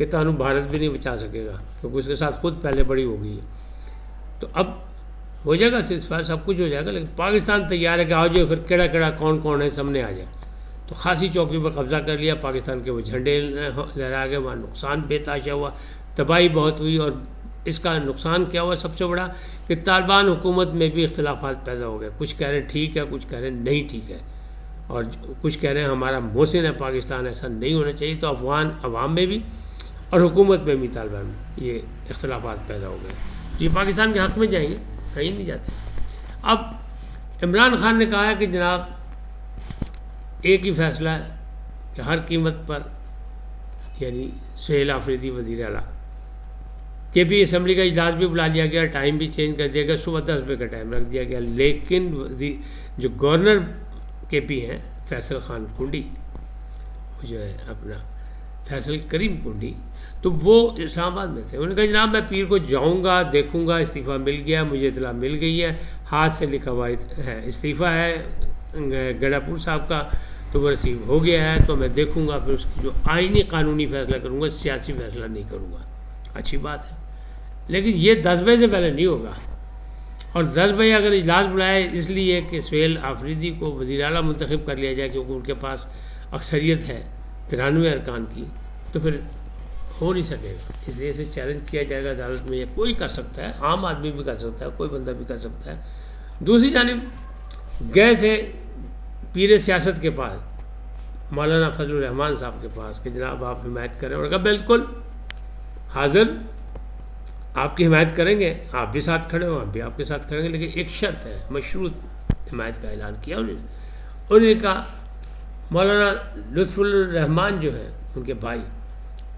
کہ تانوں بھارت بھی نہیں بچا سکے گا کیونکہ اس کے ساتھ خود پہلے بڑی ہو گئی ہے. تو اب ہو جائے گا سیز فائر، سب کچھ ہو جائے گا، لیکن پاکستان تیار ہے کہ آؤ جو پھر کیڑا کیڑا کون کون ہے سامنے آ جائے. تو خاصی چوکی پر قبضہ کر لیا، پاکستان کے وہ جھنڈے لہرا گئے، وہاں نقصان بے تحاشا ہوا، تباہی بہت ہوئی. اور اس کا نقصان کیا ہوا سب سے بڑا کہ طالبان حکومت میں بھی اختلافات پیدا ہو گئے. کچھ کہہ رہے ہیں ٹھیک ہے، کچھ کہہ رہے ہیں نہیں ٹھیک ہے، اور کچھ کہہ رہے ہیں ہمارا محسن ہے پاکستان، ایسا نہیں ہونا چاہیے. تو افغان عوام میں بھی اور حکومت میں بھی طالبان میں یہ اختلافات پیدا ہو گئے. یہ پاکستان کے حق میں جائیں گے، کہیں نہیں جاتے. اب عمران خان نے کہا ہے کہ جناب ایک ہی فیصلہ ہے کہ ہر قیمت پر، یعنی سہیل آفریدی وزیر اعلیٰ کے بھی اسمبلی کا اجلاس بھی بلا لیا گیا، ٹائم بھی چینج کر دیا گیا، صبح 10 بجے کا ٹائم رکھ دیا گیا. لیکن جو گورنر کے پی ہیں فیصل خان کنڈی، جو ہے اپنا فیصل کریم کنڈی، تو وہ اسلام آباد میں تھے. انہوں نے کہا جناب میں پیر کو جاؤں گا، دیکھوں گا، استعفیٰ مل گیا، مجھے اطلاع مل گئی ہے، ہاتھ سے لکھا ہوا ہے استعفیٰ ہے گڑا پور صاحب کا، تو وہ رسیو ہو گیا ہے، تو میں دیکھوں گا، پھر اس کی جو آئینی قانونی فیصلہ کروں گا، سیاسی فیصلہ نہیں کروں گا. اچھی بات ہے، لیکن یہ 10 بجے سے پہلے نہیں ہوگا. اور 10 بجے اگر اجلاس بلائے اس لیے کہ سہیل آفریدی کو وزیر اعلیٰ منتخب کر لیا جائے کیونکہ ان کے پاس اکثریت ہے 93 ارکان کی، تو پھر ہو نہیں سکے گا. اس لیے اسے چیلنج کیا جائے گا عدالت میں. یہ کوئی کر سکتا ہے، عام آدمی بھی کر سکتا ہے، کوئی بندہ بھی کر سکتا ہے. دوسری جانب گئے تھے پیر سیاست کے پاس، مولانا فضل الرحمان صاحب کے پاس، کہ جناب آپ حمایت کریں. اور کہا بالکل حاضر، آپ کی حمایت کریں گے، آپ بھی ساتھ کھڑے ہو، ہم بھی آپ کے ساتھ کھڑیں گے، لیکن ایک شرط ہے، مشروط حمایت کا اعلان کیا انہوں نے کہا مولانا لطف الرحمان جو ہیں ان کے بھائی،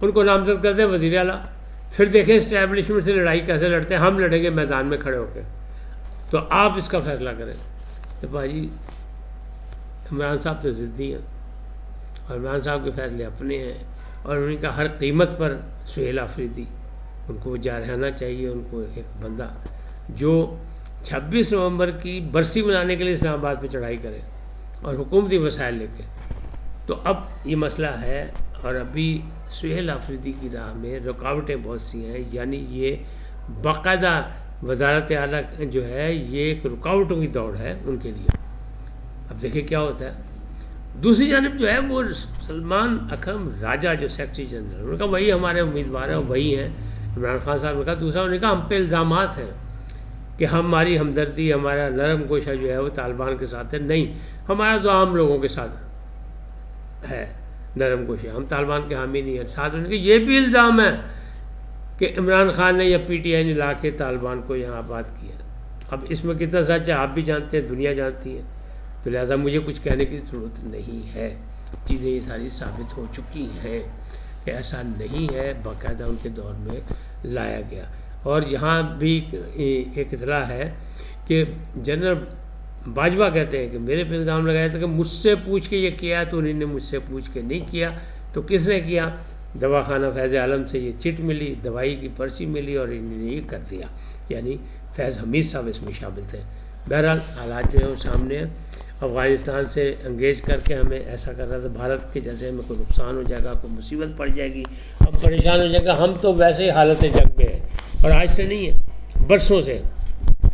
ان کو نامزد کرتے ہیں وزیر اعلیٰ، پھر دیکھیں اسٹیبلشمنٹ سے لڑائی کیسے لڑتے ہیں، ہم لڑیں گے میدان میں کھڑے ہو کے، تو آپ اس کا فیصلہ کریں. تو بھائی عمران صاحب تو ضدی ہیں، اور عمران صاحب کے فیصلے اپنے ہیں، اور ان کا ہر قیمت پر سہیل آفریدی ان کو جا رہنا چاہیے. ان کو ایک بندہ جو 26 نومبر کی برسی منانے کے لیے اسلام آباد پہ چڑھائی کرے اور حکومتی وسائل لے کے. تو اب یہ مسئلہ ہے، اور ابھی سہیل آفریدی کی راہ میں رکاوٹیں بہت سی ہیں. یعنی یہ باقاعدہ وزارت اعلیٰ جو ہے یہ ایک رکاوٹوں کی دوڑ ہے ان کے لیے. اب دیکھیں کیا ہوتا ہے. دوسری جانب جو ہے وہ سلمان اکرم راجہ جو سیکرٹری جنرل، انہوں نے کہا وہی ہمارے امیدوار ہیں، وہی ہیں. عمران خان صاحب نے کہا. دوسرا انہوں نے کہا ہم پہ الزامات ہیں کہ ہماری ہمدردی، ہمارا نرم گوشہ جو ہے وہ طالبان کے ساتھ ہے. نہیں، ہمارا تو عام لوگوں کے ساتھ ہے نرم گوشہ، ہم طالبان کے حامی نہیں ہیں. ساتھ انہوں نے کہا یہ بھی الزام ہے کہ عمران خان نے یا پی ٹی آئی نے لا کے طالبان کو یہاں آباد کیا. اب اس میں کتنا سچ ہے آپ بھی جانتے ہیں، دنیا جانتی ہے، تو لہٰذا مجھے کچھ کہنے کی ضرورت نہیں ہے. چیزیں یہ ساری ثابت ہو چکی ہیں کہ ایسا نہیں ہے، باقاعدہ ان کے دور میں لایا گیا. اور یہاں بھی ایک اطلاع ہے کہ جنرل باجوہ کہتے ہیں کہ میرے پہ الزام لگایا تھا کہ مجھ سے پوچھ کے یہ کیا، تو انہوں نے مجھ سے پوچھ کے نہیں کیا. تو کس نے کیا؟ دواخانہ فیض عالم سے یہ چٹ ملی، دوائی کی پرچی ملی، اور انہوں نے یہ کر دیا. یعنی فیض حمید صاحب اس میں شامل تھے. بہرحال حالات جو ہیں وہ سامنے ہیں. افغانستان سے انگیج کر کے ہمیں ایسا کر رہا تھا بھارت کے جیسے ہمیں کوئی نقصان ہو جائے گا، کوئی مصیبت پڑ جائے گی، ہم پریشان ہو جائے گا. ہم تو ویسے ہی حالت جنگ میں ہیں، اور آج سے نہیں ہے، برسوں سے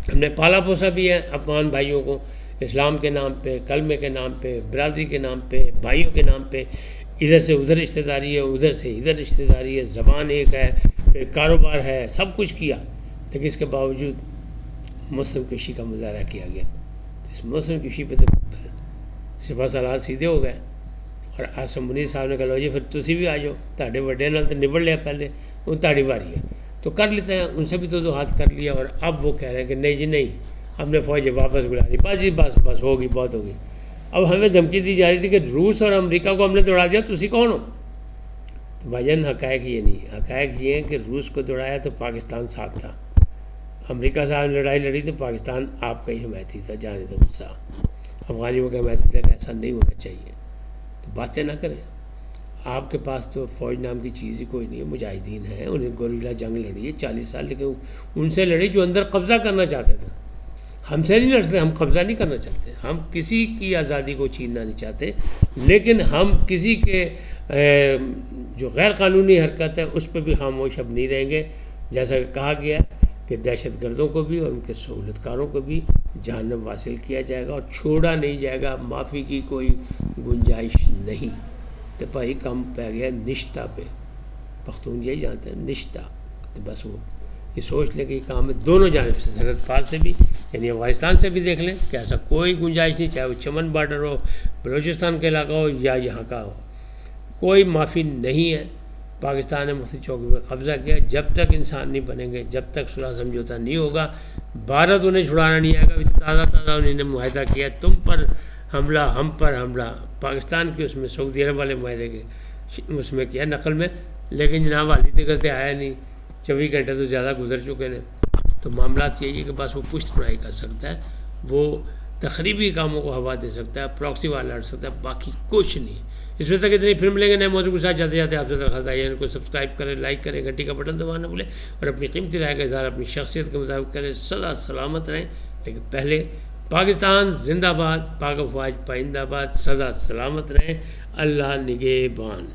ہم نے پالا پوسا بھی ہے افغان بھائیوں کو، اسلام کے نام پہ، کلمے کے نام پہ، برادری کے نام پہ، بھائیوں کے نام پہ. ادھر سے ادھر رشتہ داری ہے، ادھر سے ادھر رشتہ داری ہے، زبان ایک ہے، پھر کاروبار ہے، سب کچھ کیا. لیکن اس کے باوجود مسلم کشی کا مظاہرہ کیا گیا. اس مسلم کشی پہ تو سپاہ سالار سیدھے ہو گئے. اور آسم منیر صاحب نے کہا لو جی پھر تسی بھی آ جاؤ، تاڑے وڈے نال تو نبڑ لیا پہلے، وہ تاڑی واری ہے تو کر لیتے ہیں. ان سے بھی تو ہاتھ کر لیا، اور اب وہ کہہ رہے ہیں کہ نہیں جی نہیں، ہم نے فوجیں واپس بلا دی. بس جی بس ہوگی، بہت ہوگی. اب ہمیں دھمکی دی جا رہی تھی کہ روس اور امریکہ کو ہم نے دوڑا دیا، تسی کون ہو؟ تو بھائی جان حقائق یہ نہیں، حقائق یہ ہیں کہ روس کو دوڑایا تو پاکستان ساتھ تھا، امریکہ سے لڑائی لڑی تو پاکستان آپ کا ہی حمایتی تھا، جانے دو غصہ، افغانیوں کا حمایتی تھا کہ ایسا نہیں ہونا چاہیے. تو باتیں نہ کریں. آپ کے پاس تو فوج نام کی چیز ہی کوئی نہیں ہے. مجاہدین ہیں، انہیں گوریلا جنگ لڑی ہے 40 سال، لیکن ان سے لڑی جو اندر قبضہ کرنا چاہتے تھے. ہم سے نہیں لڑتے، ہم قبضہ نہیں کرنا چاہتے، ہم کسی کی آزادی کو چھیننا نہیں چاہتے، لیکن ہم کسی کے جو غیر قانونی حرکت ہے اس پہ بھی خاموش اب نہیں رہیں گے. جیسا کہ کہا گیا ہے کہ دہشت گردوں کو بھی اور ان کے سہولت کاروں کو بھی جہنم حاصل کیا جائے گا اور چھوڑا نہیں جائے گا. معافی کی کوئی گنجائش نہیں. تو بھائی کم پہ گیا نشتہ پہ. پختون یہی جانتے ہیں نشتہ. تو بس وہ یہ سوچ لیں کہ یہ کام ہے دونوں جانب سے, سرحد پار سے بھی یعنی افغانستان سے بھی دیکھ لیں کہ ایسا کوئی گنجائش نہیں, چاہے وہ چمن بارڈر ہو, بلوچستان کا علاقہ ہو یا یہاں کا ہو, کوئی معافی نہیں ہے. پاکستان نے مفتی چوکی پہ قبضہ کیا. جب تک انسان نہیں بنیں گے, جب تک صلح سمجھوتہ نہیں ہوگا, بھارت انہیں چھڑانا نہیں آئے گا. تازہ انہوں نے معاہدہ کیا تم پر حملہ ہم پر حملہ, پاکستان کے اس میں سعودی عرب والے معاہدے کے اس میں کیا نقل میں, لیکن جناب حالی کرتے آیا نہیں. 24 گھنٹے تو زیادہ گزر چکے ہیں. تو معاملات یہی ہے کہ بس وہ پشت پڑھائی کر سکتا ہے, وہ تخریبی کاموں کو ہوا دے سکتا ہے, پراکسی والا لڑ سکتا ہے, باقی کچھ نہیں. اس وجہ تک اتنی فلم لیں گے نئے موضوع کے ساتھ. جاتے جاتے آپ سے درخواست آئی ہے ان کو سبسکرائب کریں, لائک کریں, گھنٹی کا بٹن دبانا بھولیں اور اپنی قیمتی رائے کا اظہار اپنی شخصیت کے مطابق کریں. سدا سلامت رہیں. لیکن پہلے پاکستان زندہ باد, پاک افواج پائندہ باد, سدا سلامت رہیں. اللہ نگہبان.